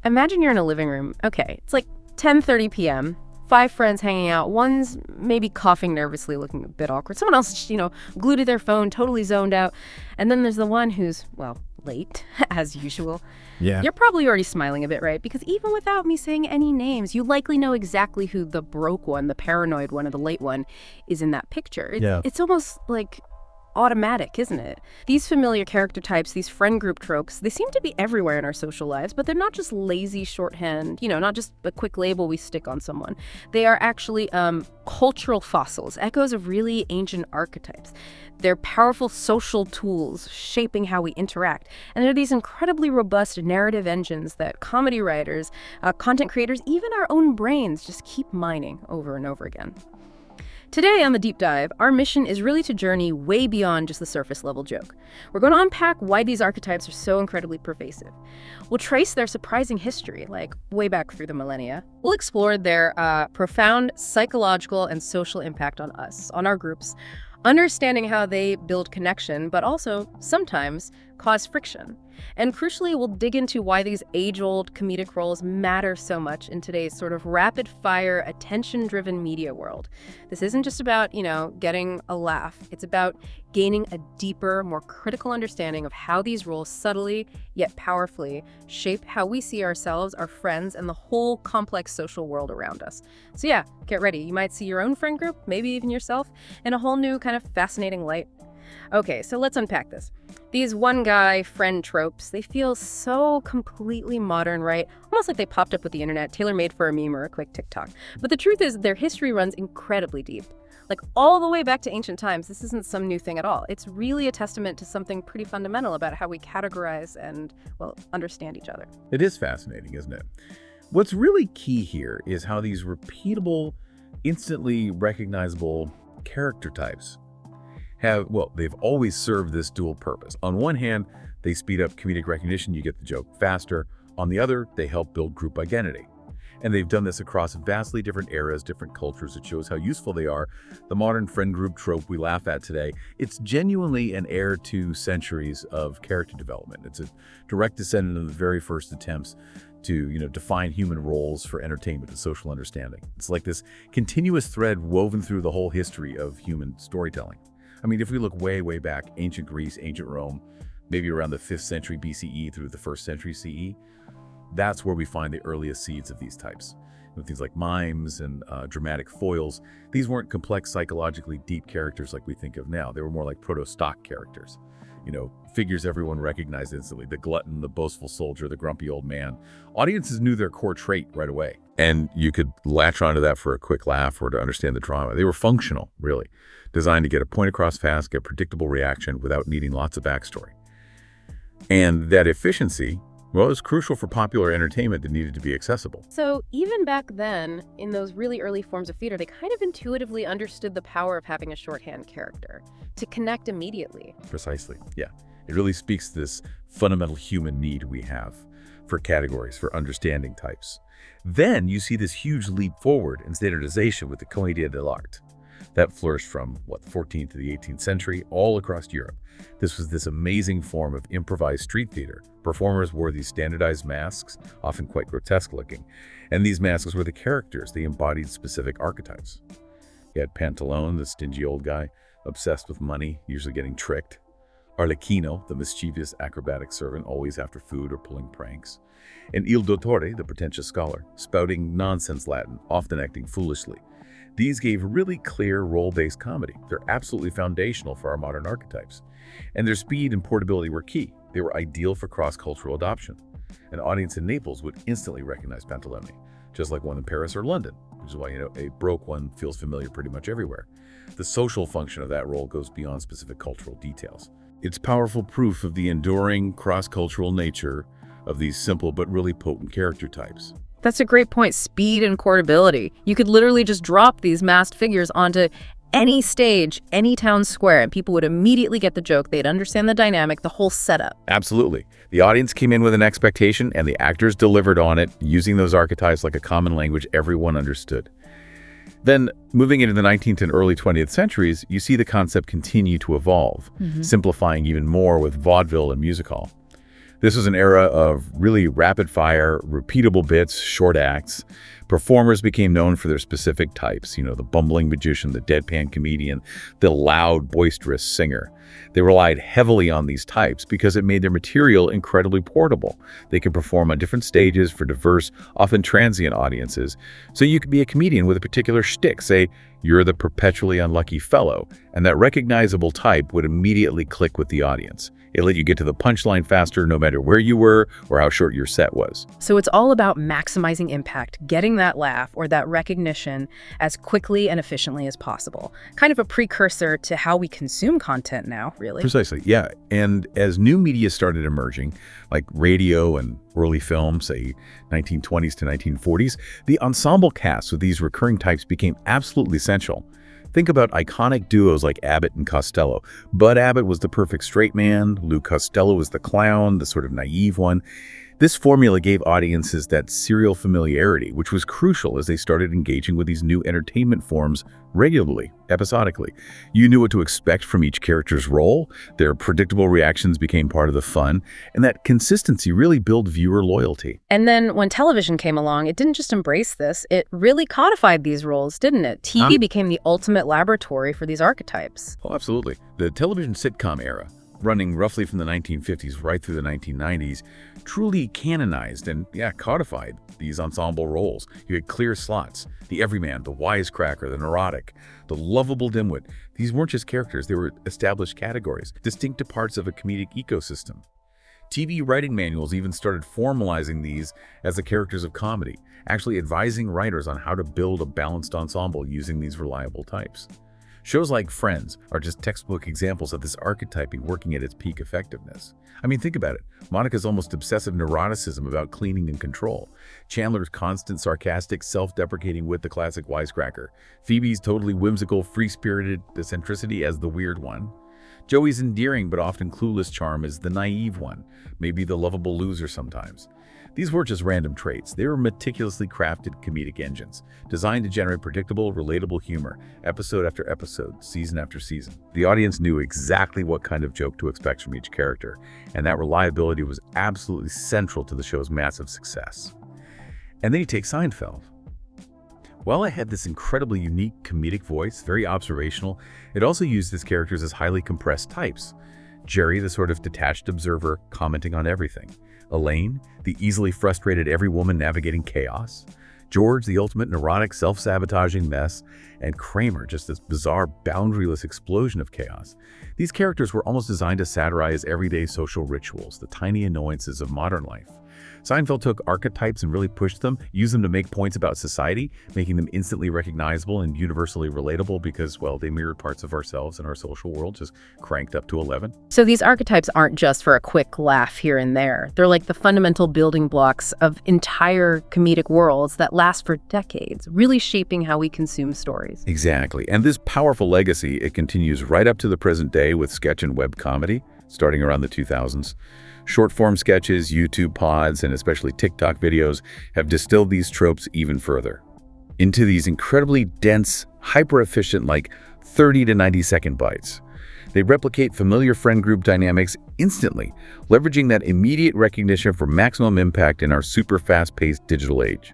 Imagine you're in a living room. Okay, it's like 10:30 p.m., 5 friends hanging out. One's maybe coughing nervously, looking a bit awkward. Someone else is, glued to their phone, totally zoned out. And then there's the one who's, well, late, as usual. Yeah. You're probably already smiling a bit, right? Because even without me saying any names, you likely know exactly who the broke one, the paranoid one, or the late one is in that picture. It's almost like automatic, isn't it? These familiar character types, these friend group tropes, they seem to be everywhere in our social lives, but they're not just lazy shorthand, not just a quick label we stick on someone. They are actually cultural fossils, echoes of really ancient archetypes. They're powerful social tools shaping how we interact. And they're these incredibly robust narrative engines that comedy writers, content creators, even our own brains just keep mining over and over again. Today on The Deep Dive, our mission is really to journey way beyond just the surface level joke. We're going to unpack why these archetypes are so incredibly pervasive. We'll trace their surprising history, like way back through the millennia. We'll explore their profound psychological and social impact on us, on our groups, understanding how they build connection, but also sometimes cause friction. And crucially, we'll dig into why these age-old comedic roles matter so much in today's sort of rapid-fire, attention-driven media world. This isn't just about, getting a laugh. It's about gaining a deeper, more critical understanding of how these roles subtly, yet powerfully, shape how we see ourselves, our friends, and the whole complex social world around us. So yeah, get ready. You might see your own friend group, maybe even yourself, in a whole new kind of fascinating light. Okay, so let's unpack this. These one-guy friend tropes, they feel so completely modern, right? Almost like they popped up with the internet, tailor-made for a meme or a quick TikTok. But the truth is, their history runs incredibly deep. Like all the way back to ancient times, this isn't some new thing at all. It's really a testament to something pretty fundamental about how we categorize and, understand each other. It is fascinating, isn't it? What's really key here is how these repeatable, instantly recognizable character types they've always served this dual purpose. On one hand, they speed up comedic recognition, you get the joke faster. On the other, they help build group identity. And they've done this across vastly different eras, different cultures. It shows how useful they are. The modern friend group trope we laugh at today, it's genuinely an heir to centuries of character development. It's a direct descendant of the very first attempts to, define human roles for entertainment and social understanding. It's like this continuous thread woven through the whole history of human storytelling. I mean, if we look way, way back, ancient Greece, ancient Rome, maybe around the 5th century BCE through the 1st century CE, that's where we find the earliest seeds of these types. Things like mimes and dramatic foils, these weren't complex, psychologically deep characters like we think of now. They were more like proto-stock characters. Figures everyone recognized instantly, the glutton, the boastful soldier, the grumpy old man. Audiences knew their core trait right away. And you could latch onto that for a quick laugh or to understand the drama. They were functional, really, designed to get a point across fast, get predictable reaction without needing lots of backstory. And that efficiency, is crucial for popular entertainment that needed to be accessible. So even back then, in those really early forms of theater, they kind of intuitively understood the power of having a shorthand character to connect immediately. Precisely, yeah. It really speaks to this fundamental human need we have for categories, for understanding types. Then you see this huge leap forward in standardization with the Commedia dell'arte. That flourished from, the 14th to the 18th century, all across Europe. This was this amazing form of improvised street theater. Performers wore these standardized masks, often quite grotesque looking, and these masks were the characters. They embodied specific archetypes. You had Pantalone, the stingy old guy, obsessed with money, usually getting tricked. Arlecchino, the mischievous acrobatic servant, always after food or pulling pranks. And Il Dottore, the pretentious scholar, spouting nonsense Latin, often acting foolishly. These gave really clear role-based comedy. They're absolutely foundational for our modern archetypes. And their speed and portability were key. They were ideal for cross-cultural adoption. An audience in Naples would instantly recognize Pantalone, just like one in Paris or London, which is why, a broke one feels familiar pretty much everywhere. The social function of that role goes beyond specific cultural details. It's powerful proof of the enduring cross-cultural nature of these simple but really potent character types. That's a great point. Speed and portability. You could literally just drop these masked figures onto any stage, any town square, and people would immediately get the joke. They'd understand the dynamic, the whole setup. Absolutely. The audience came in with an expectation, and the actors delivered on it, using those archetypes like a common language everyone understood. Then, moving into the 19th and early 20th centuries, you see the concept continue to evolve, simplifying even more with vaudeville and music hall. This was an era of really rapid-fire, repeatable bits, short acts. Performers became known for their specific types, the bumbling magician, the deadpan comedian, the loud, boisterous singer. They relied heavily on these types because it made their material incredibly portable. They could perform on different stages for diverse, often transient audiences. So you could be a comedian with a particular shtick, say, you're the perpetually unlucky fellow, and that recognizable type would immediately click with the audience. It let you get to the punchline faster no matter where you were or how short your set was. So it's all about maximizing impact, getting that laugh or that recognition as quickly and efficiently as possible. Kind of a precursor to how we consume content now, really. Precisely, yeah. And as new media started emerging, like radio and early film, say 1920s to 1940s, the ensemble casts with these recurring types became absolutely essential. Think about iconic duos like Abbott and Costello. Bud Abbott was the perfect straight man. Lou Costello was the clown, the sort of naive one. This formula gave audiences that serial familiarity, which was crucial as they started engaging with these new entertainment forms regularly, episodically. You knew what to expect from each character's role, their predictable reactions became part of the fun, and that consistency really built viewer loyalty. And then when television came along, it didn't just embrace this, it really codified these roles, didn't it? TV became the ultimate laboratory for these archetypes. Oh, absolutely. The television sitcom era, running roughly from the 1950s right through the 1990s, truly canonized and, codified these ensemble roles. You had clear slots, the everyman, the wisecracker, the neurotic, the lovable dimwit. These weren't just characters, they were established categories, distinct parts of a comedic ecosystem. TV writing manuals even started formalizing these as the characters of comedy, actually advising writers on how to build a balanced ensemble using these reliable types. Shows like Friends are just textbook examples of this archetyping working at its peak effectiveness. I mean, think about it. Monica's almost obsessive neuroticism about cleaning and control. Chandler's constant sarcastic, self-deprecating wit, the classic wisecracker. Phoebe's totally whimsical, free-spirited eccentricity as the weird one. Joey's endearing but often clueless charm is the naive one, maybe the lovable loser sometimes. These weren't just random traits. They were meticulously crafted comedic engines, designed to generate predictable, relatable humor, episode after episode, season after season. The audience knew exactly what kind of joke to expect from each character, and that reliability was absolutely central to the show's massive success. And then you take Seinfeld. While it had this incredibly unique comedic voice, very observational, it also used its characters as highly compressed types. Jerry, the sort of detached observer, commenting on everything. Elaine, the easily frustrated every woman navigating chaos. George, the ultimate neurotic, self-sabotaging mess. And Kramer, just this bizarre, boundaryless explosion of chaos. These characters were almost designed to satirize everyday social rituals, the tiny annoyances of modern life. Seinfeld took archetypes and really pushed them, used them to make points about society, making them instantly recognizable and universally relatable because, well, they mirrored parts of ourselves and our social world, just cranked up to 11. So these archetypes aren't just for a quick laugh here and there. They're like the fundamental building blocks of entire comedic worlds that last for decades, really shaping how we consume stories. Exactly. And this powerful legacy, it continues right up to the present day with sketch and web comedy, starting around the 2000s. Short-form sketches, YouTube pods, and especially TikTok videos have distilled these tropes even further into these incredibly dense, hyper-efficient, like 30 to 90-second bites. They replicate familiar friend group dynamics instantly, leveraging that immediate recognition for maximum impact in our super fast-paced digital age.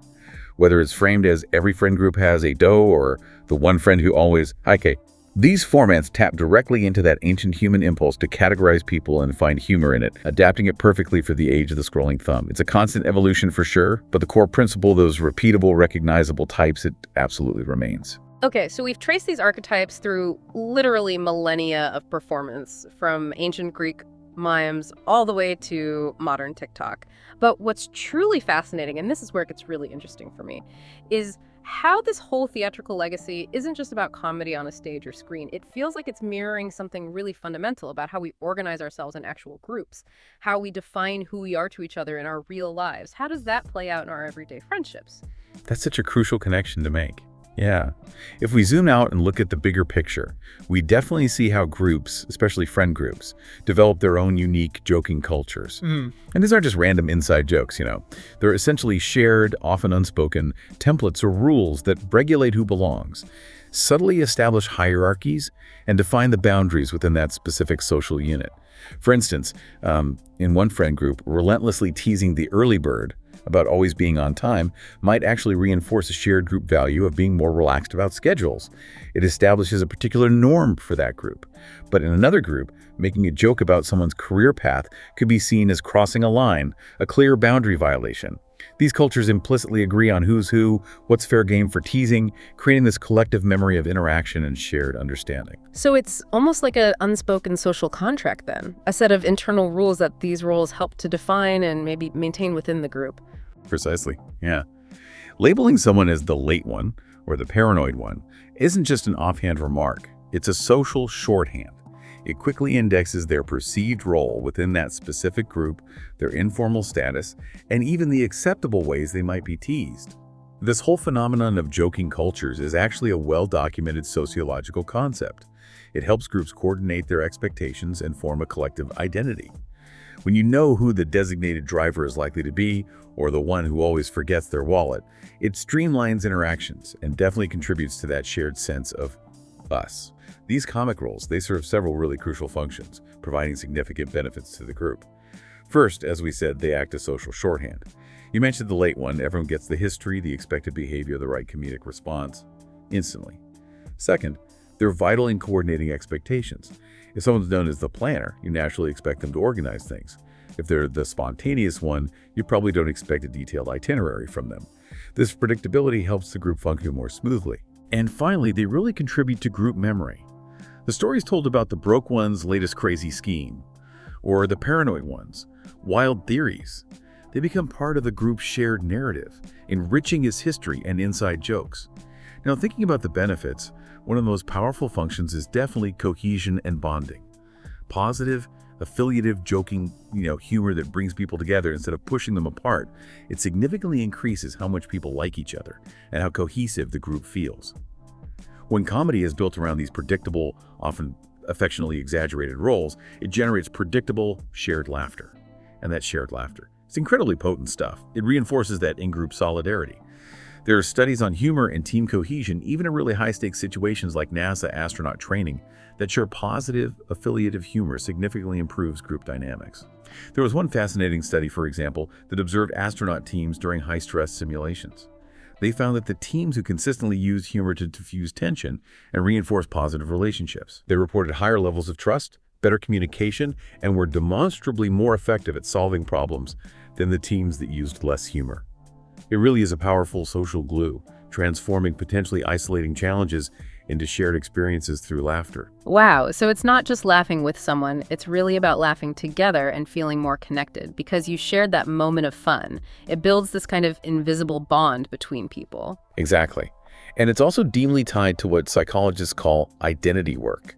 Whether it's framed as every friend group has a doe or the one friend who always, hi Kay. These formats tap directly into that ancient human impulse to categorize people and find humor in it, adapting it perfectly for the age of the scrolling thumb. It's a constant evolution for sure, but the core principle, those repeatable, recognizable types, it absolutely remains. Okay, so we've traced these archetypes through literally millennia of performance, from ancient Greek mimes all the way to modern TikTok. But what's truly fascinating, and this is where it gets really interesting for me, is how this whole theatrical legacy isn't just about comedy on a stage or screen. It feels like it's mirroring something really fundamental about how we organize ourselves in actual groups, how we define who we are to each other in our real lives. How does that play out in our everyday friendships? That's such a crucial connection to make. Yeah. If we zoom out and look at the bigger picture, we definitely see how groups, especially friend groups, develop their own unique joking cultures. And these aren't just random inside jokes, They're essentially shared, often unspoken, templates or rules that regulate who belongs. subtly establish hierarchies and define the boundaries within that specific social unit. For instance, in one friend group, relentlessly teasing the early bird about always being on time might actually reinforce a shared group value of being more relaxed about schedules. It establishes a particular norm for that group. But in another group, making a joke about someone's career path could be seen as crossing a line, a clear boundary violation. These cultures implicitly agree on who's who, what's fair game for teasing, creating this collective memory of interaction and shared understanding. So it's almost like an unspoken social contract then, a set of internal rules that these roles help to define and maybe maintain within the group. Precisely, yeah. Labeling someone as the late one or the paranoid one isn't just an offhand remark. It's a social shorthand. It quickly indexes their perceived role within that specific group, their informal status, and even the acceptable ways they might be teased. This whole phenomenon of joking cultures is actually a well-documented sociological concept. It helps groups coordinate their expectations and form a collective identity. When you know who the designated driver is likely to be, or the one who always forgets their wallet, it streamlines interactions and definitely contributes to that shared sense of us. These comic roles, they serve several really crucial functions, providing significant benefits to the group. First, as we said, they act as social shorthand. You mentioned the late one. Everyone gets the history, the expected behavior, the right comedic response instantly. Second, they're vital in coordinating expectations. If someone's known as the planner, you naturally expect them to organize things. If they're the spontaneous one, you probably don't expect a detailed itinerary from them. This predictability helps the group function more smoothly. And finally, they really contribute to group memory. The stories told about the broke one's latest crazy scheme, or the paranoid one's wild theories, they become part of the group's shared narrative, enriching its history and inside jokes. Now, thinking about the benefits, one of the most powerful functions is definitely cohesion and bonding. Positive, affiliative, joking, humor that brings people together instead of pushing them apart. It significantly increases how much people like each other and how cohesive the group feels. When comedy is built around these predictable, often affectionately exaggerated roles, it generates predictable, shared laughter. And that shared laughter, it's incredibly potent stuff. It reinforces that in-group solidarity. There are studies on humor and team cohesion, even in really high-stakes situations like NASA astronaut training, that show positive, affiliative humor significantly improves group dynamics. There was one fascinating study, for example, that observed astronaut teams during high-stress simulations. They found that the teams who consistently used humor to diffuse tension and reinforce positive relationships. They reported higher levels of trust, better communication, and were demonstrably more effective at solving problems than the teams that used less humor. It really is a powerful social glue, transforming potentially isolating challenges into shared experiences through laughter. Wow, so it's not just laughing with someone, it's really about laughing together and feeling more connected because you shared that moment of fun. It builds this kind of invisible bond between people. Exactly. And it's also deeply tied to what psychologists call identity work.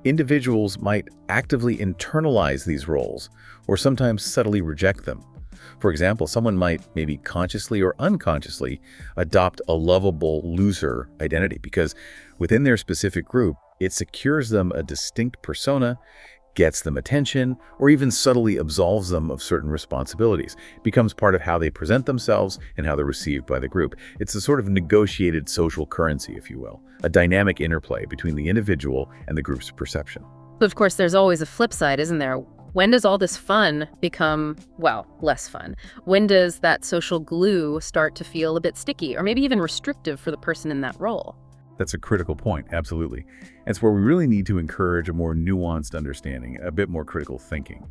Individuals might actively internalize these roles or sometimes subtly reject them. For example, someone might maybe consciously or unconsciously adopt a lovable loser identity because within their specific group, it secures them a distinct persona, gets them attention, or even subtly absolves them of certain responsibilities. It becomes part of how they present themselves and how they're received by the group. It's a sort of negotiated social currency, if you will, a dynamic interplay between the individual and the group's perception. But of course, there's always a flip side, isn't there? When does all this fun become, well, less fun? When does that social glue start to feel a bit sticky or maybe even restrictive for the person in that role? That's a critical point, absolutely. It's where we really need to encourage a more nuanced understanding, a bit more critical thinking.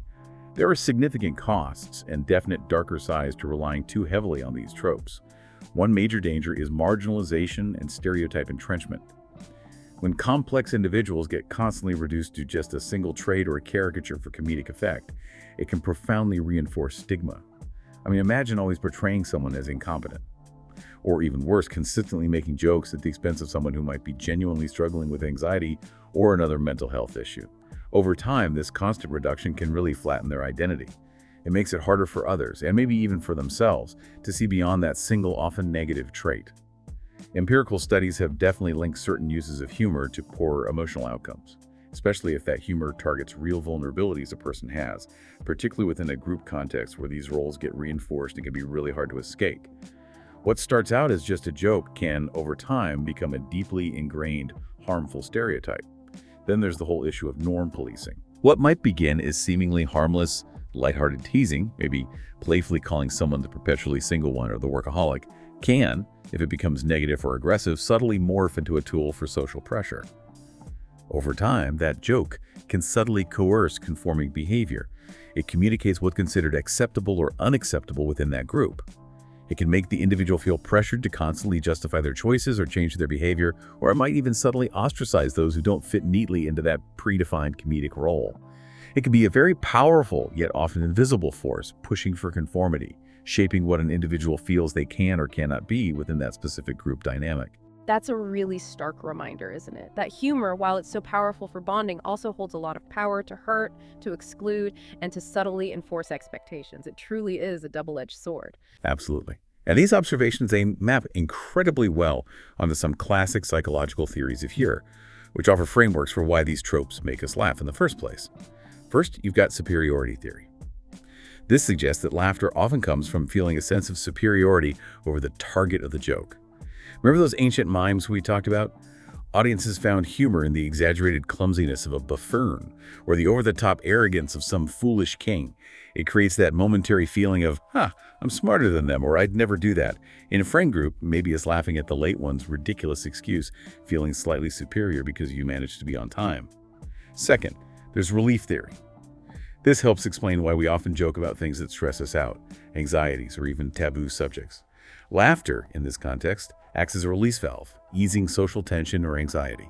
There are significant costs and definite darker sides to relying too heavily on these tropes. One major danger is marginalization and stereotype entrenchment. When complex individuals get constantly reduced to just a single trait or a caricature for comedic effect, it can profoundly reinforce stigma. I mean, imagine always portraying someone as incompetent. Or even worse, consistently making jokes at the expense of someone who might be genuinely struggling with anxiety or another mental health issue. Over time, this constant reduction can really flatten their identity. It makes it harder for others, and maybe even for themselves, to see beyond that single, often negative trait. Empirical studies have definitely linked certain uses of humor to poorer emotional outcomes, especially if that humor targets real vulnerabilities a person has, particularly within a group context where these roles get reinforced and can be really hard to escape. What starts out as just a joke can, over time, become a deeply ingrained, harmful stereotype. Then there's the whole issue of norm policing. What might begin as seemingly harmless, lighthearted teasing, maybe playfully calling someone the perpetually single one or the workaholic, can, if it becomes negative or aggressive, subtly morph into a tool for social pressure. Over time, that joke can subtly coerce conforming behavior. It communicates what's considered acceptable or unacceptable within that group. It can make the individual feel pressured to constantly justify their choices or change their behavior, or it might even subtly ostracize those who don't fit neatly into that predefined comedic role. It can be a very powerful, yet often invisible force, pushing for conformity, shaping what an individual feels they can or cannot be within that specific group dynamic. That's a really stark reminder, isn't it? That humor, while it's so powerful for bonding, also holds a lot of power to hurt, to exclude, and to subtly enforce expectations. It truly is a double-edged sword. Absolutely. And these observations, they map incredibly well onto some classic psychological theories of humor, which offer frameworks for why these tropes make us laugh in the first place. First, you've got superiority theory. This suggests that laughter often comes from feeling a sense of superiority over the target of the joke. Remember those ancient mimes we talked about? Audiences found humor in the exaggerated clumsiness of a buffoon or the over-the-top arrogance of some foolish king. It creates that momentary feeling of, I'm smarter than them, or I'd never do that. In a friend group, maybe it's laughing at the late one's ridiculous excuse, feeling slightly superior because you managed to be on time. Second, there's relief theory. This helps explain why we often joke about things that stress us out, anxieties, or even taboo subjects. Laughter, in this context, acts as a release valve, easing social tension or anxiety.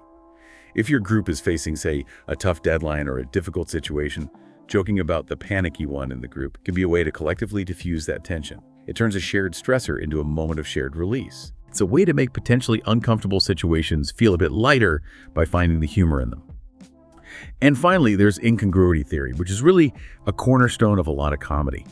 If your group is facing, say, a tough deadline or a difficult situation, joking about the panicky one in the group can be a way to collectively diffuse that tension. It turns a shared stressor into a moment of shared release. It's a way to make potentially uncomfortable situations feel a bit lighter by finding the humor in them. And finally, there's incongruity theory, which is really a cornerstone of a lot of comedy.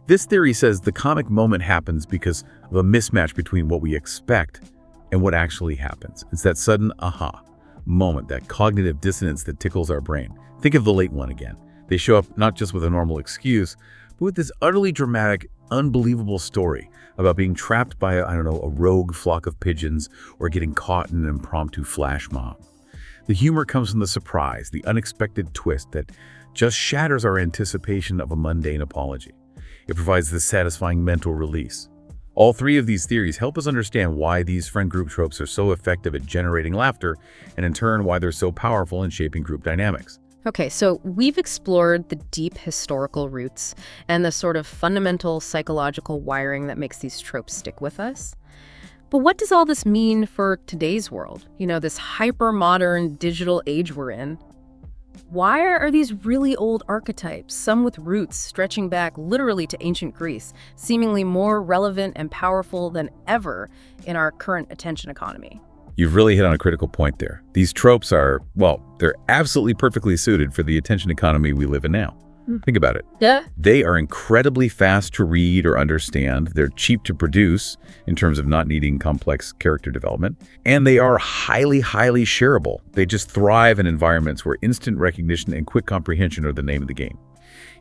This theory says the comic moment happens because of a mismatch between what we expect and what actually happens. It's that sudden aha moment, that cognitive dissonance that tickles our brain. Think of the late one again. They show up not just with a normal excuse, but with this utterly dramatic, unbelievable story about being trapped by, a rogue flock of pigeons or getting caught in an impromptu flash mob. The humor comes from the surprise, the unexpected twist that just shatters our anticipation of a mundane apology. It provides this satisfying mental release. All three of these theories help us understand why these friend group tropes are so effective at generating laughter, and in turn why they're so powerful in shaping group dynamics. Okay, so we've explored the deep historical roots and the sort of fundamental psychological wiring that makes these tropes stick with us. But what does all this mean for today's world? This hyper-modern digital age we're in. Why are these really old archetypes, some with roots stretching back literally to ancient Greece, seemingly more relevant and powerful than ever in our current attention economy? You've really hit on a critical point there. These tropes are, they're absolutely perfectly suited for the attention economy we live in now. Think about it. Yeah. They are incredibly fast to read or understand. They're cheap to produce in terms of not needing complex character development. And they are highly, highly shareable. They just thrive in environments where instant recognition and quick comprehension are the name of the game.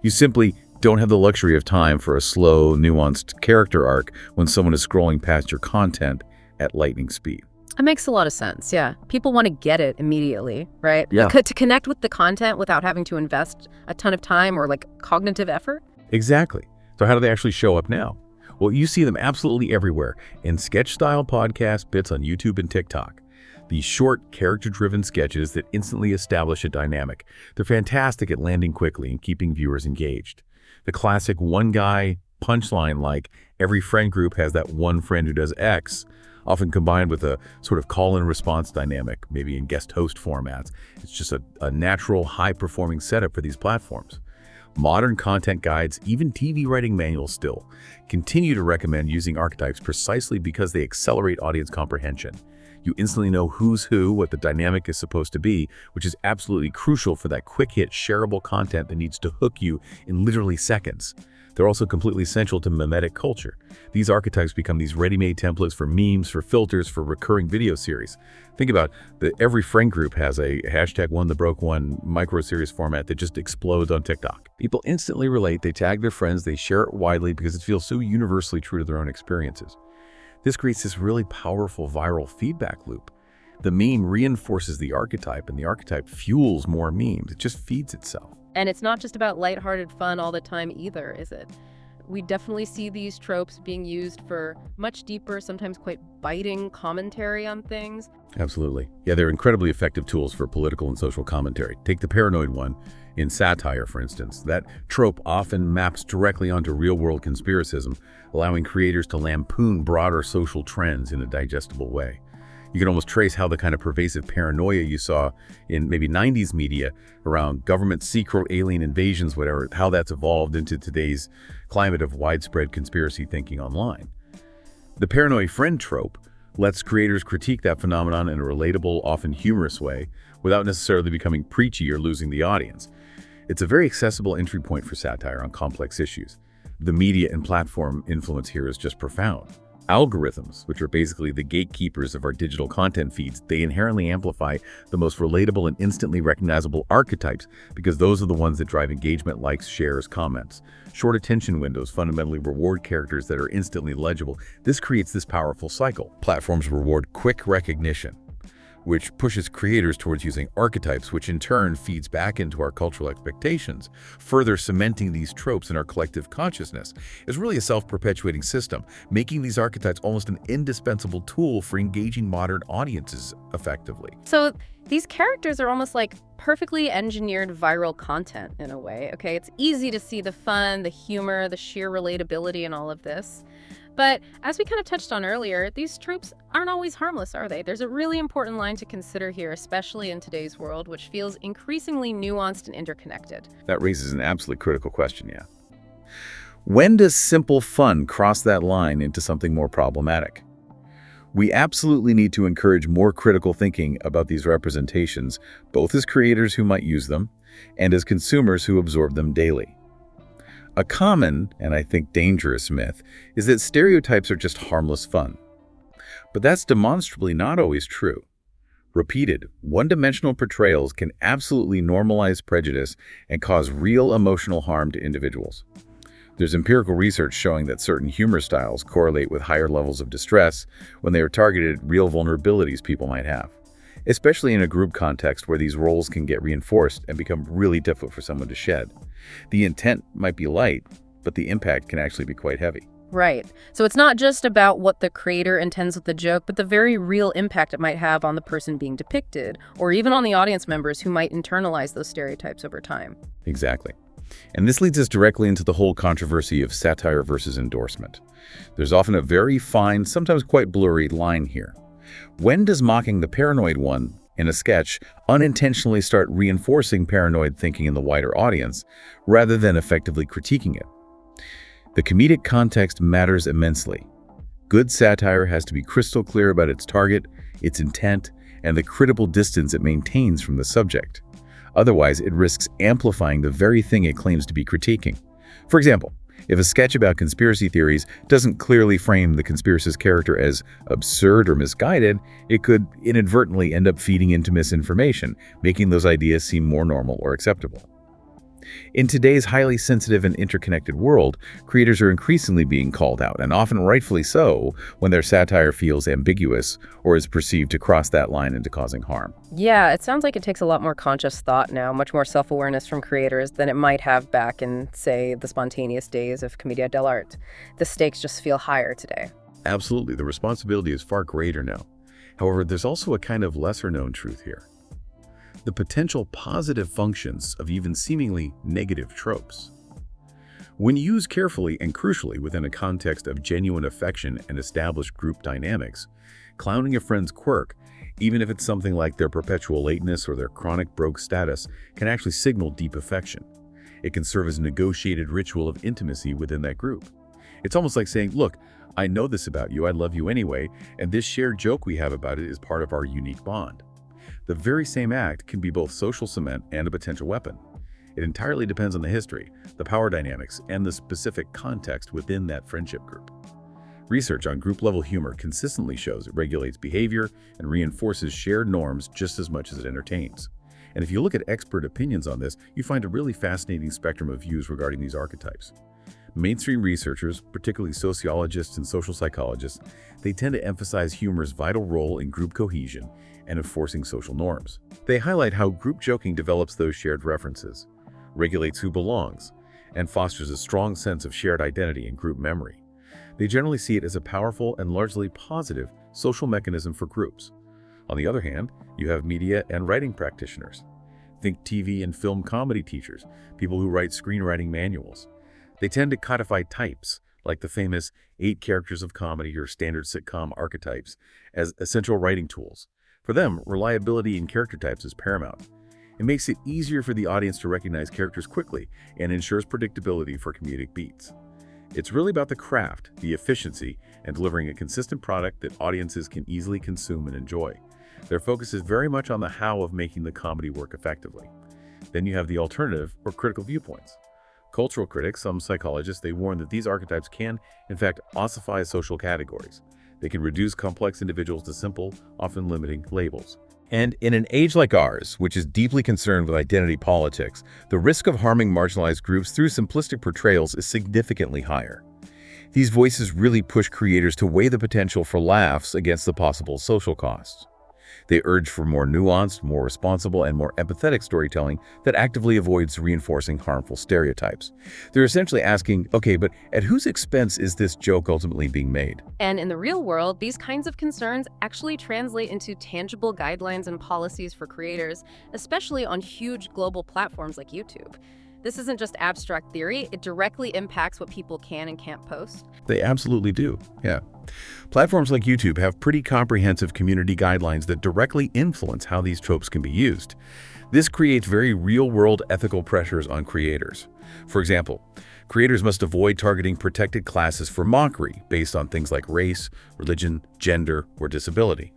You simply don't have the luxury of time for a slow, nuanced character arc when someone is scrolling past your content at lightning speed. That makes a lot of sense, yeah. People want to get it immediately, right? Yeah. To connect with the content without having to invest a ton of time or cognitive effort? Exactly. So how do they actually show up now? Well, you see them absolutely everywhere in sketch-style podcast bits on YouTube and TikTok. These short, character-driven sketches that instantly establish a dynamic. They're fantastic at landing quickly and keeping viewers engaged. The classic one-guy punchline like, every friend group has that one friend who does X, often combined with a sort of call-and-response dynamic, maybe in guest host formats. It's just a natural, high-performing setup for these platforms. Modern content guides, even TV writing manuals still, continue to recommend using archetypes precisely because they accelerate audience comprehension. You instantly know who's who, what the dynamic is supposed to be, which is absolutely crucial for that quick-hit, shareable content that needs to hook you in literally seconds. They're also completely essential to mimetic culture. These archetypes become these ready-made templates for memes, for filters, for recurring video series. Think about every friend group has a #OneTheBrokeOne micro-series format that just explodes on TikTok. People instantly relate, they tag their friends, they share it widely because it feels so universally true to their own experiences. This creates this really powerful viral feedback loop. The meme reinforces the archetype, and the archetype fuels more memes. It just feeds itself. And it's not just about lighthearted fun all the time either, is it? We definitely see these tropes being used for much deeper, sometimes quite biting commentary on things. Absolutely. Yeah, they're incredibly effective tools for political and social commentary. Take the paranoid one in satire, for instance. That trope often maps directly onto real-world conspiracism, allowing creators to lampoon broader social trends in a digestible way. You can almost trace how the kind of pervasive paranoia you saw in maybe 90s media around government secret alien invasions, whatever, how that's evolved into today's climate of widespread conspiracy thinking online. The paranoid friend trope lets creators critique that phenomenon in a relatable, often humorous way, without necessarily becoming preachy or losing the audience. It's a very accessible entry point for satire on complex issues. The media and platform influence here is just profound. Algorithms, which are basically the gatekeepers of our digital content feeds, they inherently amplify the most relatable and instantly recognizable archetypes because those are the ones that drive engagement, likes, shares, comments. Short attention windows fundamentally reward characters that are instantly legible. This creates this powerful cycle. Platforms reward quick recognition, which pushes creators towards using archetypes, which in turn feeds back into our cultural expectations, further cementing these tropes in our collective consciousness. It's really a self-perpetuating system, making these archetypes almost an indispensable tool for engaging modern audiences effectively. So these characters are almost like perfectly engineered viral content in a way, okay? It's easy to see the fun, the humor, the sheer relatability in all of this. But as we kind of touched on earlier, these tropes aren't always harmless, are they? There's a really important line to consider here, especially in today's world, which feels increasingly nuanced and interconnected. That raises an absolutely critical question, yeah. When does simple fun cross that line into something more problematic? We absolutely need to encourage more critical thinking about these representations, both as creators who might use them and as consumers who absorb them daily. A common, and I think dangerous myth, is that stereotypes are just harmless fun. But that's demonstrably not always true. Repeated, one-dimensional portrayals can absolutely normalize prejudice and cause real emotional harm to individuals. There's empirical research showing that certain humor styles correlate with higher levels of distress when they are targeted at real vulnerabilities people might have, especially in a group context where these roles can get reinforced and become really difficult for someone to shed. The intent might be light, but the impact can actually be quite heavy. Right. So it's not just about what the creator intends with the joke, but the very real impact it might have on the person being depicted, or even on the audience members who might internalize those stereotypes over time. Exactly. And this leads us directly into the whole controversy of satire versus endorsement. There's often a very fine, sometimes quite blurry line here. When does mocking the paranoid one in a sketch unintentionally start reinforcing paranoid thinking in the wider audience, rather than effectively critiquing it? The comedic context matters immensely. Good satire has to be crystal clear about its target, its intent, and the critical distance it maintains from the subject. Otherwise, it risks amplifying the very thing it claims to be critiquing. For example, if a sketch about conspiracy theories doesn't clearly frame the conspiracist character as absurd or misguided, it could inadvertently end up feeding into misinformation, making those ideas seem more normal or acceptable. In today's highly sensitive and interconnected world, creators are increasingly being called out, and often rightfully so, when their satire feels ambiguous or is perceived to cross that line into causing harm. Yeah, it sounds like it takes a lot more conscious thought now, much more self-awareness from creators than it might have back in, say, the spontaneous days of Commedia dell'arte. The stakes just feel higher today. Absolutely, the responsibility is far greater now. However, there's also a kind of lesser-known truth here: the potential positive functions of even seemingly negative tropes. When used carefully and crucially within a context of genuine affection and established group dynamics, clowning a friend's quirk, even if it's something like their perpetual lateness or their chronic broke status, can actually signal deep affection. It can serve as a negotiated ritual of intimacy within that group. It's almost like saying, look, I know this about you, I love you anyway, and this shared joke we have about it is part of our unique bond. The very same act can be both social cement and a potential weapon. It entirely depends on the history, the power dynamics, and the specific context within that friendship group. Research on group-level humor consistently shows it regulates behavior and reinforces shared norms just as much as it entertains. And if you look at expert opinions on this, you find a really fascinating spectrum of views regarding these archetypes. Mainstream researchers, particularly sociologists and social psychologists, they tend to emphasize humor's vital role in group cohesion and enforcing social norms. They highlight how group joking develops those shared references, regulates who belongs, and fosters a strong sense of shared identity and group memory. They generally see it as a powerful and largely positive social mechanism for groups. On the other hand, you have media and writing practitioners. Think TV and film comedy teachers, people who write screenwriting manuals. They tend to codify types, like the famous 8 characters of comedy or standard sitcom archetypes, as essential writing tools. For them, reliability in character types is paramount. It makes it easier for the audience to recognize characters quickly and ensures predictability for comedic beats. It's really about the craft, the efficiency, and delivering a consistent product that audiences can easily consume and enjoy. Their focus is very much on the how of making the comedy work effectively. Then you have the alternative or critical viewpoints. Cultural critics, some psychologists, they warn that these archetypes can, in fact, ossify social categories. They can reduce complex individuals to simple, often limiting labels. And in an age like ours, which is deeply concerned with identity politics, the risk of harming marginalized groups through simplistic portrayals is significantly higher. These voices really push creators to weigh the potential for laughs against the possible social costs. They urge for more nuanced, more responsible, and more empathetic storytelling that actively avoids reinforcing harmful stereotypes. They're essentially asking, okay, but at whose expense is this joke ultimately being made? And in the real world, these kinds of concerns actually translate into tangible guidelines and policies for creators, especially on huge global platforms like YouTube. This isn't just abstract theory, it directly impacts what people can and can't post. They absolutely do, yeah. Platforms like YouTube have pretty comprehensive community guidelines that directly influence how these tropes can be used. This creates very real-world ethical pressures on creators. For example, creators must avoid targeting protected classes for mockery based on things like race, religion, gender, or disability.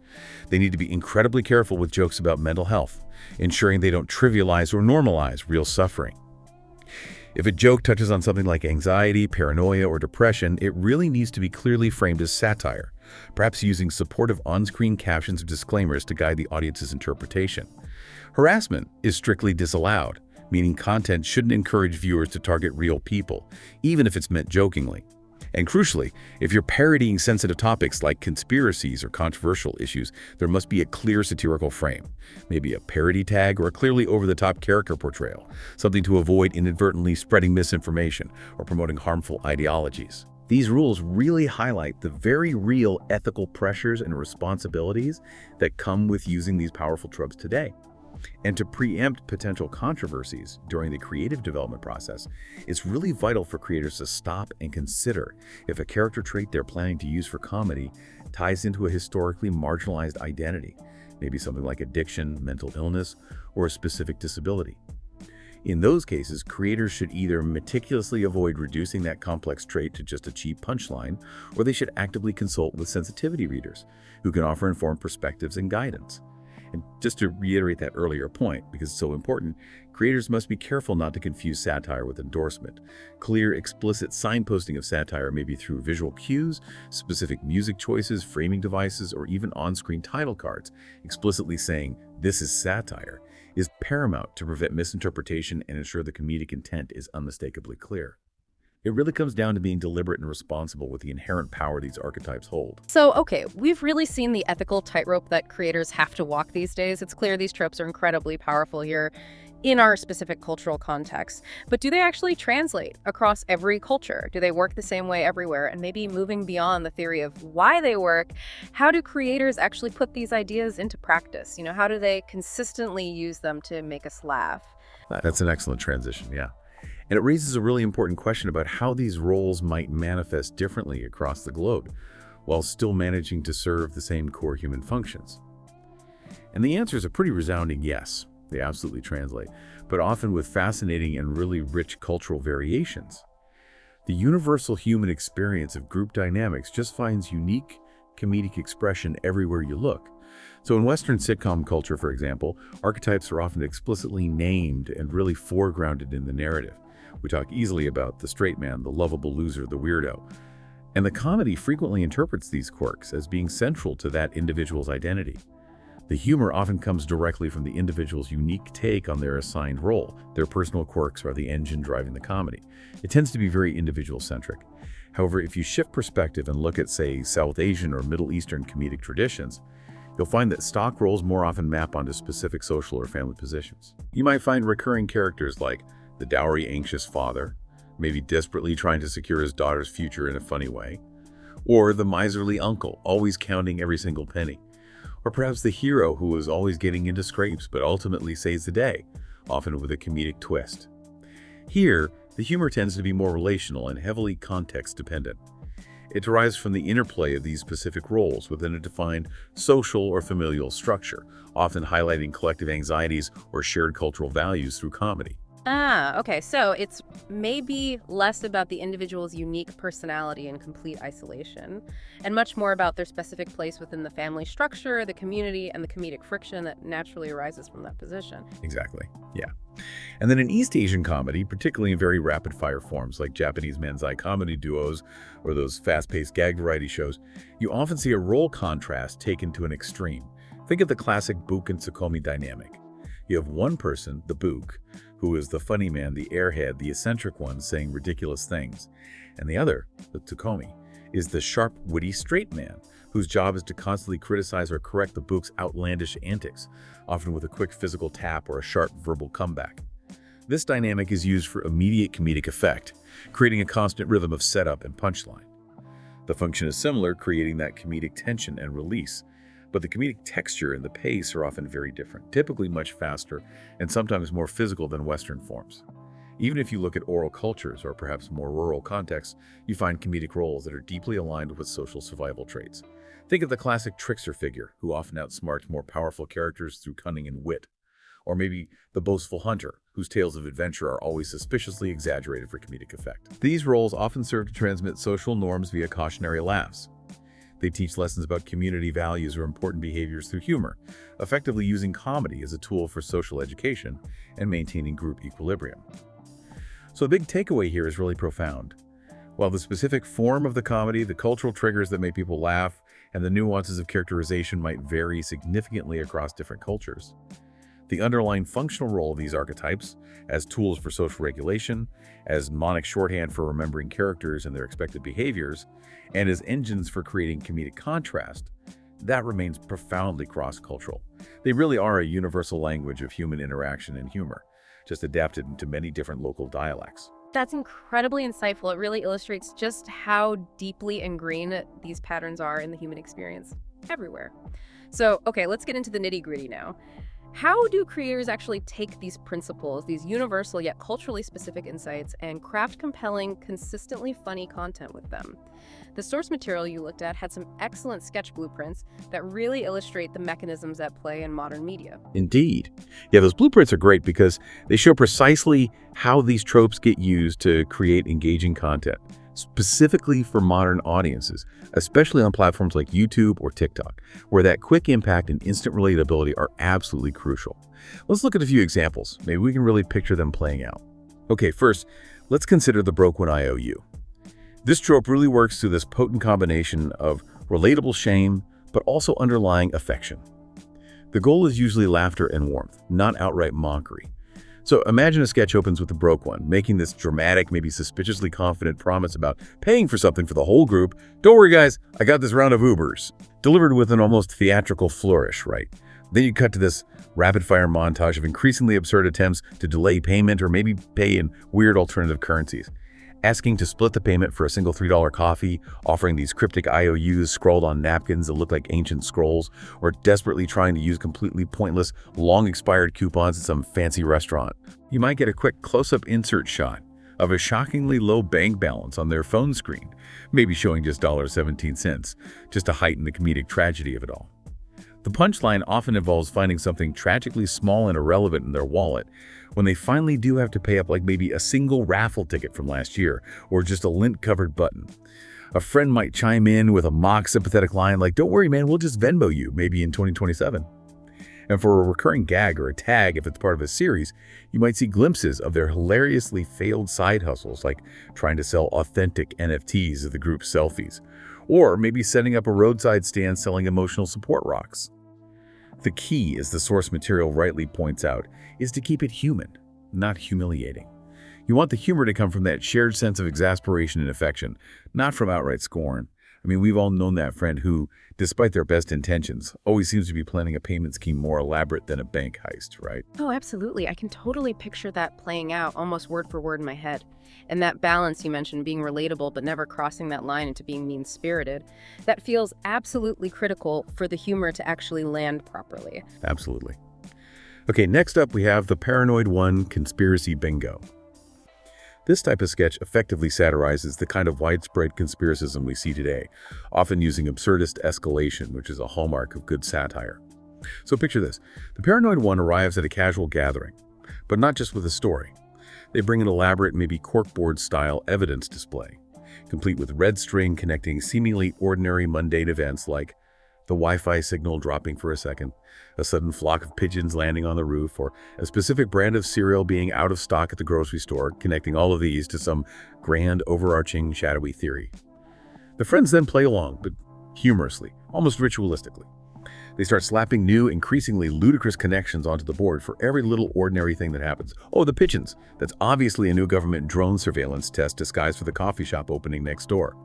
They need to be incredibly careful with jokes about mental health, ensuring they don't trivialize or normalize real suffering. If a joke touches on something like anxiety, paranoia, or depression, it really needs to be clearly framed as satire, perhaps using supportive on-screen captions or disclaimers to guide the audience's interpretation. Harassment is strictly disallowed, meaning content shouldn't encourage viewers to target real people, even if it's meant jokingly. And crucially, if you're parodying sensitive topics like conspiracies or controversial issues, there must be a clear satirical frame, maybe a parody tag or a clearly over-the-top character portrayal, something to avoid inadvertently spreading misinformation or promoting harmful ideologies. These rules really highlight the very real ethical pressures and responsibilities that come with using these powerful tropes today. And to preempt potential controversies during the creative development process, it's really vital for creators to stop and consider if a character trait they're planning to use for comedy ties into a historically marginalized identity, maybe something like addiction, mental illness, or a specific disability. In those cases, creators should either meticulously avoid reducing that complex trait to just a cheap punchline, or they should actively consult with sensitivity readers who can offer informed perspectives and guidance. And just to reiterate that earlier point, because it's so important, creators must be careful not to confuse satire with endorsement. Clear, explicit signposting of satire, maybe through visual cues, specific music choices, framing devices, or even on-screen title cards, explicitly saying, "This is satire," is paramount to prevent misinterpretation and ensure the comedic intent is unmistakably clear. It really comes down to being deliberate and responsible with the inherent power these archetypes hold. So, okay, we've really seen the ethical tightrope that creators have to walk these days. It's clear these tropes are incredibly powerful here in our specific cultural context. But do they actually translate across every culture? Do they work the same way everywhere? And maybe moving beyond the theory of why they work, how do creators actually put these ideas into practice? How do they consistently use them to make us laugh? That's an excellent transition, yeah. And it raises a really important question about how these roles might manifest differently across the globe, while still managing to serve the same core human functions. And the answer is a pretty resounding yes. They absolutely translate, but often with fascinating and really rich cultural variations. The universal human experience of group dynamics just finds unique comedic expression everywhere you look. So in Western sitcom culture, for example, archetypes are often explicitly named and really foregrounded in the narrative. We talk easily about the straight man, the lovable loser, the weirdo. And the comedy frequently interprets these quirks as being central to that individual's identity. The humor often comes directly from the individual's unique take on their assigned role. Their personal quirks are the engine driving the comedy. It tends to be very individual-centric. However, if you shift perspective and look at, say, South Asian or Middle Eastern comedic traditions, you'll find that stock roles more often map onto specific social or family positions. You might find recurring characters like the dowry anxious father, maybe desperately trying to secure his daughter's future in a funny way, or the miserly uncle, always counting every single penny. Or perhaps the hero who is always getting into scrapes but ultimately saves the day, often with a comedic twist. Here, the humor tends to be more relational and heavily context-dependent. It derives from the interplay of these specific roles within a defined social or familial structure, often highlighting collective anxieties or shared cultural values through comedy. Okay, so it's maybe less about the individual's unique personality in complete isolation, and much more about their specific place within the family structure, the community, and the comedic friction that naturally arises from that position. Exactly, yeah. And then in East Asian comedy, particularly in very rapid-fire forms like Japanese manzai comedy duos or those fast-paced gag variety shows, you often see a role contrast taken to an extreme. Think of the classic Book and Tsukomi dynamic. You have one person, the Book, who is the funny man, the airhead, the eccentric one saying ridiculous things. And the other, the Tsukomi, is the sharp, witty straight man, whose job is to constantly criticize or correct the Book's outlandish antics, often with a quick physical tap or a sharp verbal comeback. This dynamic is used for immediate comedic effect, creating a constant rhythm of setup and punchline. The function is similar, creating that comedic tension and release, but the comedic texture and the pace are often very different, typically much faster and sometimes more physical than Western forms. Even if you look at oral cultures or perhaps more rural contexts, you find comedic roles that are deeply aligned with social survival traits. Think of the classic trickster figure, who often outsmarts more powerful characters through cunning and wit. Or maybe the boastful hunter, whose tales of adventure are always suspiciously exaggerated for comedic effect. These roles often serve to transmit social norms via cautionary laughs. They teach lessons about community values or important behaviors through humor, effectively using comedy as a tool for social education and maintaining group equilibrium. So the big takeaway here is really profound. While the specific form of the comedy, the cultural triggers that make people laugh, and the nuances of characterization might vary significantly across different cultures, the underlying functional role of these archetypes as tools for social regulation, as mnemonic shorthand for remembering characters and their expected behaviors, and as engines for creating comedic contrast, that remains profoundly cross-cultural. They really are a universal language of human interaction and humor, just adapted into many different local dialects. That's incredibly insightful. It really illustrates just how deeply ingrained these patterns are in the human experience everywhere. So, okay, let's get into the nitty-gritty now. How do creators actually take these principles, these universal yet culturally specific insights, and craft compelling, consistently funny content with them? The source material you looked at had some excellent sketch blueprints that really illustrate the mechanisms at play in modern media. Indeed. Yeah, those blueprints are great because they show precisely how these tropes get used to create engaging content, specifically for modern audiences, especially on platforms like YouTube or TikTok, where that quick impact and instant relatability are absolutely crucial. Let's look at a few examples. Maybe we can really picture them playing out. Okay, first, let's consider the broke one I owe you. This trope really works through this potent combination of relatable shame, but also underlying affection. The goal is usually laughter and warmth, not outright mockery. So imagine a sketch opens with the broke one, making this dramatic, maybe suspiciously confident promise about paying for something for the whole group. Don't worry, guys, I got this round of Ubers. Delivered with an almost theatrical flourish, right? Then you cut to this rapid-fire montage of increasingly absurd attempts to delay payment or maybe pay in weird alternative currencies. Asking to split the payment for a single $3 coffee, offering these cryptic IOUs scrawled on napkins that look like ancient scrolls, or desperately trying to use completely pointless, long-expired coupons at some fancy restaurant. You might get a quick close-up insert shot of a shockingly low bank balance on their phone screen, maybe showing just $1.17, just to heighten the comedic tragedy of it all. The punchline often involves finding something tragically small and irrelevant in their wallet when they finally do have to pay up, like maybe a single raffle ticket from last year or just a lint-covered button. A friend might chime in with a mock sympathetic line like, "Don't worry, man, we'll just Venmo you, maybe in 2027. And for a recurring gag or a tag, if it's part of a series, you might see glimpses of their hilariously failed side hustles, like trying to sell authentic NFTs of the group's selfies, or maybe setting up a roadside stand selling emotional support rocks. The key, as the source material rightly points out, is to keep it human, not humiliating. You want the humor to come from that shared sense of exasperation and affection, not from outright scorn. I mean, we've all known that friend who, despite their best intentions, always seems to be planning a payment scheme more elaborate than a bank heist, right? Oh, absolutely. I can totally picture that playing out almost word for word in my head. And that balance you mentioned, being relatable but never crossing that line into being mean-spirited, that feels absolutely critical for the humor to actually land properly. Absolutely. Okay, next up we have the Paranoid One Conspiracy Bingo. This type of sketch effectively satirizes the kind of widespread conspiracism we see today, often using absurdist escalation, which is a hallmark of good satire. So picture this. The Paranoid One arrives at a casual gathering, but not just with a story. They bring an elaborate, maybe corkboard-style evidence display, complete with red string connecting seemingly ordinary mundane events like the Wi-Fi signal dropping for a second, a sudden flock of pigeons landing on the roof, or a specific brand of cereal being out of stock at the grocery store, connecting all of these to some grand, overarching, shadowy theory. The friends then play along, but humorously, almost ritualistically. They start slapping new, increasingly ludicrous connections onto the board for every little ordinary thing that happens. Oh, the pigeons. That's obviously a new government drone surveillance test disguised for the coffee shop opening next door.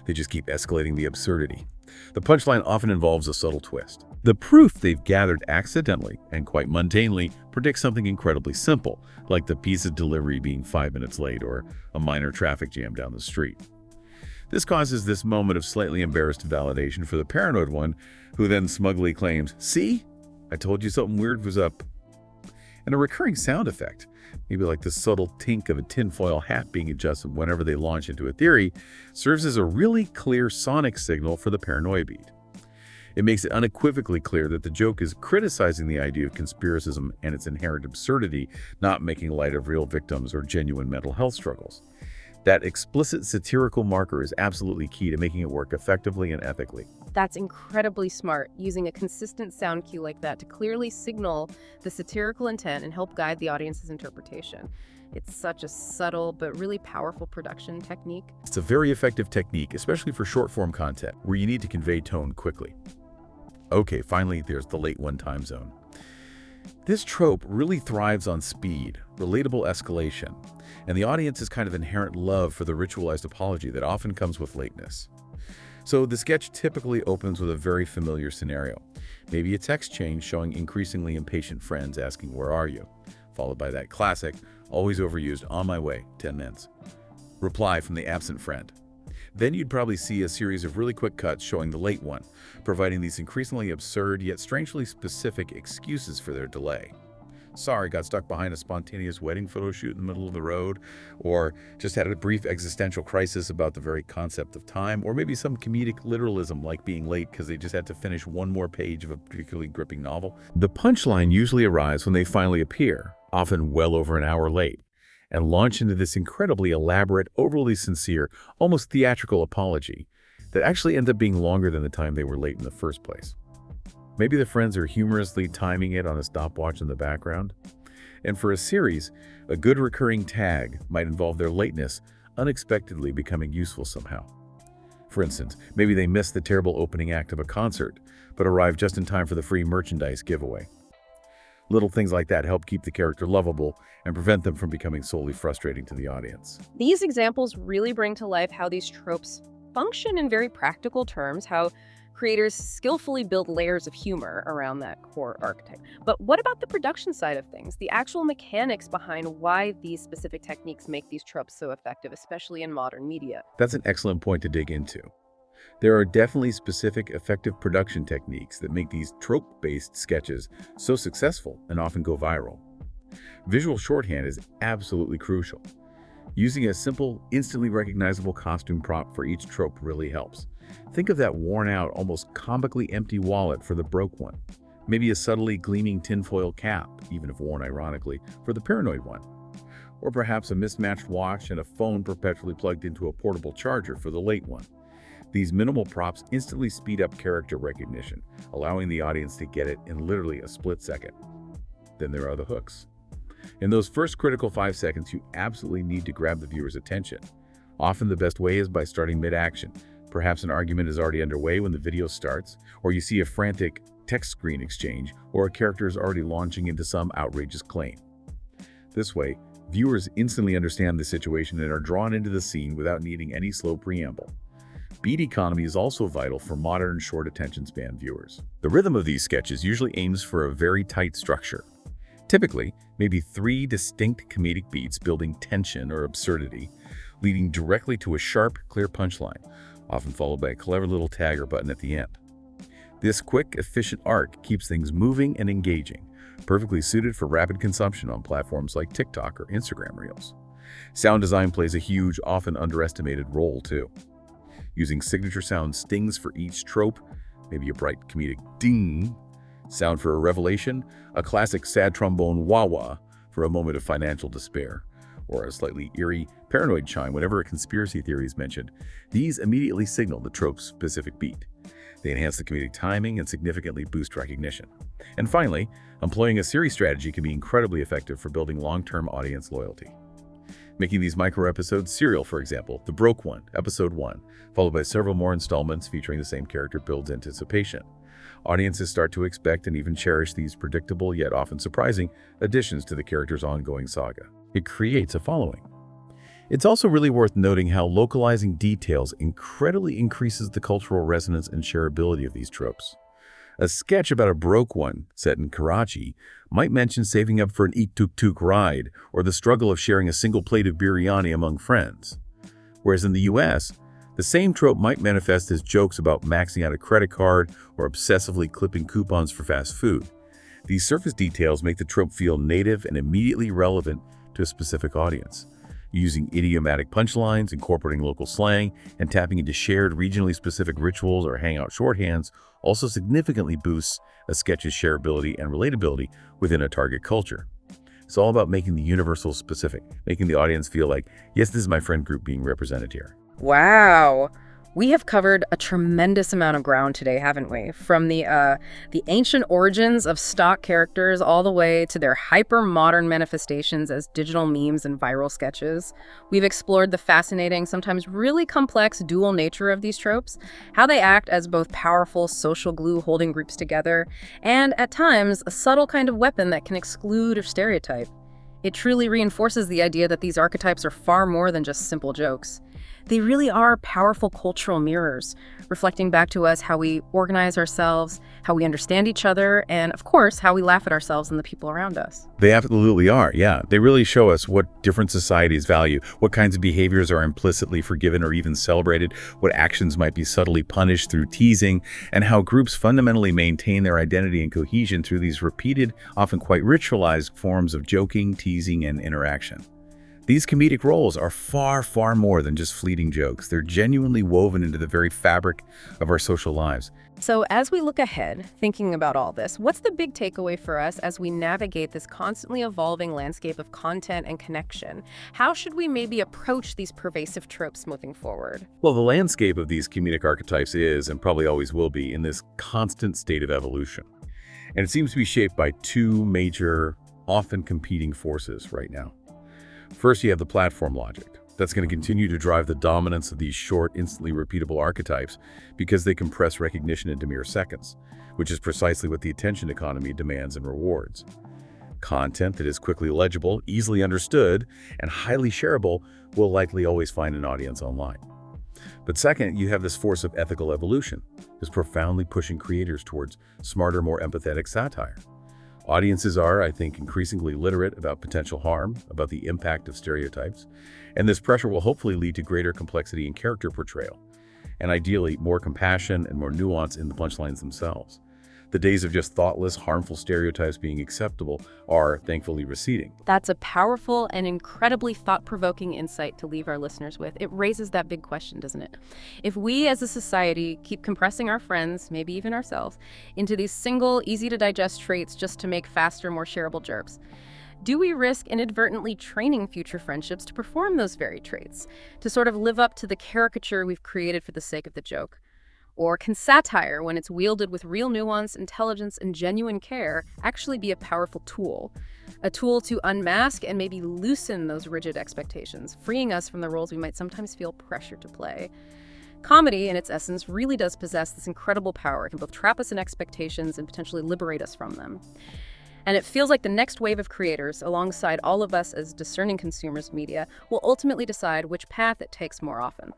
They just keep escalating the absurdity. The punchline often involves a subtle twist. The proof they've gathered accidentally and quite mundanely predicts something incredibly simple, like the pizza delivery being 5 minutes late or a minor traffic jam down the street. This causes this moment of slightly embarrassed validation for the Paranoid One, who then smugly claims, "See? I told you something weird was up." And a recurring sound effect, maybe like the subtle tink of a tinfoil hat being adjusted whenever they launch into a theory, serves as a really clear sonic signal for the paranoia beat. It makes it unequivocally clear that the joke is criticizing the idea of conspiracism and its inherent absurdity, not making light of real victims or genuine mental health struggles. That explicit satirical marker is absolutely key to making it work effectively and ethically. That's incredibly smart, using a consistent sound cue like that to clearly signal the satirical intent and help guide the audience's interpretation. It's such a subtle but really powerful production technique. It's a very effective technique, especially for short-form content, where you need to convey tone quickly. Okay, finally, there's the late one time zone. This trope really thrives on speed, relatable escalation, and the audience's kind of inherent love for the ritualized apology that often comes with lateness. So the sketch typically opens with a very familiar scenario. Maybe a text chain showing increasingly impatient friends asking, "Where are you?" Followed by that classic, always overused, "On my way, 10 minutes." Reply from the absent friend. Then you'd probably see a series of really quick cuts showing the late one, providing these increasingly absurd yet strangely specific excuses for their delay. "Sorry, got stuck behind a spontaneous wedding photo shoot in the middle of the road," or "just had a brief existential crisis about the very concept of time," or maybe some comedic literalism like being late because they just had to finish one more page of a particularly gripping novel. The punchline usually arrives when they finally appear, often well over an hour late, and launch into this incredibly elaborate, overly sincere, almost theatrical apology that actually ends up being longer than the time they were late in the first place. Maybe the friends are humorously timing it on a stopwatch in the background. And for a series, a good recurring tag might involve their lateness unexpectedly becoming useful somehow. For instance, maybe they missed the terrible opening act of a concert, but arrived just in time for the free merchandise giveaway. Little things like that help keep the character lovable and prevent them from becoming solely frustrating to the audience. These examples really bring to life how these tropes function in very practical terms, how creators skillfully build layers of humor around that core archetype. But what about the production side of things? The actual mechanics behind why these specific techniques make these tropes so effective, especially in modern media? That's an excellent point to dig into. There are definitely specific effective production techniques that make these trope-based sketches so successful and often go viral. Visual shorthand is absolutely crucial. Using a simple, instantly recognizable costume prop for each trope really helps. Think of that worn-out, almost comically empty wallet for the broke one. Maybe a subtly gleaming tinfoil cap, even if worn ironically, for the paranoid one. Or perhaps a mismatched watch and a phone perpetually plugged into a portable charger for the late one. These minimal props instantly speed up character recognition, allowing the audience to get it in literally a split second. Then there are the hooks. In those first critical 5 seconds, you absolutely need to grab the viewer's attention. Often the best way is by starting mid-action. Perhaps an argument is already underway when the video starts, or you see a frantic text screen exchange or a character is already launching into some outrageous claim. This way, viewers instantly understand the situation and are drawn into the scene without needing any slow preamble. Beat economy is also vital for modern short attention span viewers. The rhythm of these sketches usually aims for a very tight structure. Typically, maybe 3 distinct comedic beats building tension or absurdity, leading directly to a sharp, clear punchline, often followed by a clever little tag or button at the end. This quick, efficient arc keeps things moving and engaging, perfectly suited for rapid consumption on platforms like TikTok or Instagram Reels. Sound design plays a huge, often underestimated role too. Using signature sound stings for each trope, maybe a bright comedic ding sound for a revelation, a classic sad trombone wah-wah for a moment of financial despair, or a slightly eerie paranoid chime whenever a conspiracy theory is mentioned. These immediately signal the trope's specific beat. They enhance the comedic timing and significantly boost recognition. And finally, employing a series strategy can be incredibly effective for building long-term audience loyalty. Making these micro-episodes serial, for example, The Broke One, Episode 1, followed by several more installments featuring the same character builds anticipation. Audiences start to expect and even cherish these predictable yet often surprising additions to the character's ongoing saga. It creates a following. It's also really worth noting how localizing details incredibly increases the cultural resonance and shareability of these tropes. A sketch about a broke one set in Karachi might mention saving up for an tuk-tuk ride or the struggle of sharing a single plate of biryani among friends. Whereas in the US, the same trope might manifest as jokes about maxing out a credit card or obsessively clipping coupons for fast food. These surface details make the trope feel native and immediately relevant to a specific audience. Using idiomatic punchlines, incorporating local slang, and tapping into shared regionally specific rituals or hangout shorthands also significantly boosts a sketch's shareability and relatability within a target culture. It's all about making the universal specific, making the audience feel like, yes, this is my friend group being represented here. Wow. We have covered a tremendous amount of ground today, haven't we? From the ancient origins of stock characters all the way to their hyper-modern manifestations as digital memes and viral sketches. We've explored the fascinating, sometimes really complex dual nature of these tropes, how they act as both powerful social glue holding groups together, and at times a subtle kind of weapon that can exclude or stereotype. It truly reinforces the idea that these archetypes are far more than just simple jokes. They really are powerful cultural mirrors, reflecting back to us how we organize ourselves, how we understand each other, and of course, how we laugh at ourselves and the people around us. They absolutely are, yeah. They really show us what different societies value, what kinds of behaviors are implicitly forgiven or even celebrated, what actions might be subtly punished through teasing, and how groups fundamentally maintain their identity and cohesion through these repeated, often quite ritualized forms of joking, teasing, and interaction. These comedic roles are far, far more than just fleeting jokes. They're genuinely woven into the very fabric of our social lives. So as we look ahead, thinking about all this, what's the big takeaway for us as we navigate this constantly evolving landscape of content and connection? How should we maybe approach these pervasive tropes moving forward? Well, the landscape of these comedic archetypes is, and probably always will be, in this constant state of evolution. And it seems to be shaped by 2 major, often competing forces right now. First, you have the platform logic. That's going to continue to drive the dominance of these short, instantly repeatable archetypes because they compress recognition into mere seconds, which is precisely what the attention economy demands and rewards. Content that is quickly legible, easily understood, and highly shareable will likely always find an audience online. But second, you have this force of ethical evolution, that's profoundly pushing creators towards smarter, more empathetic satire. Audiences are, I think, increasingly literate about potential harm, about the impact of stereotypes, and this pressure will hopefully lead to greater complexity in character portrayal, and ideally more compassion and more nuance in the punchlines themselves. The days of just thoughtless, harmful stereotypes being acceptable are, thankfully, receding. That's a powerful and incredibly thought-provoking insight to leave our listeners with. It raises that big question, doesn't it? If we as a society keep compressing our friends, maybe even ourselves, into these single, easy-to-digest traits just to make faster, more shareable jerks, do we risk inadvertently training future friendships to perform those very traits, to sort of live up to the caricature we've created for the sake of the joke? Or can satire, when it's wielded with real nuance, intelligence, and genuine care, actually be a powerful tool? A tool to unmask and maybe loosen those rigid expectations, freeing us from the roles we might sometimes feel pressured to play. Comedy, in its essence, really does possess this incredible power. It can both trap us in expectations and potentially liberate us from them. And it feels like the next wave of creators, alongside all of us as discerning consumers of media, will ultimately decide which path it takes more often.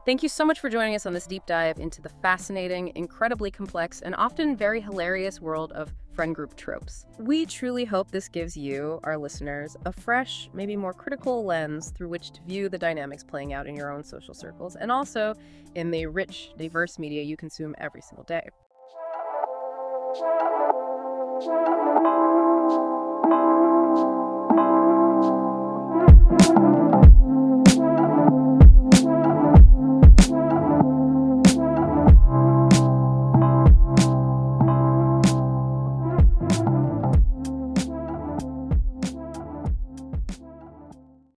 Thank you so much for joining us on this deep dive into the fascinating, incredibly complex, and often very hilarious world of friend group tropes. We truly hope this gives you, our listeners, a fresh, maybe more critical lens through which to view the dynamics playing out in your own social circles, and also in the rich, diverse media you consume every single day.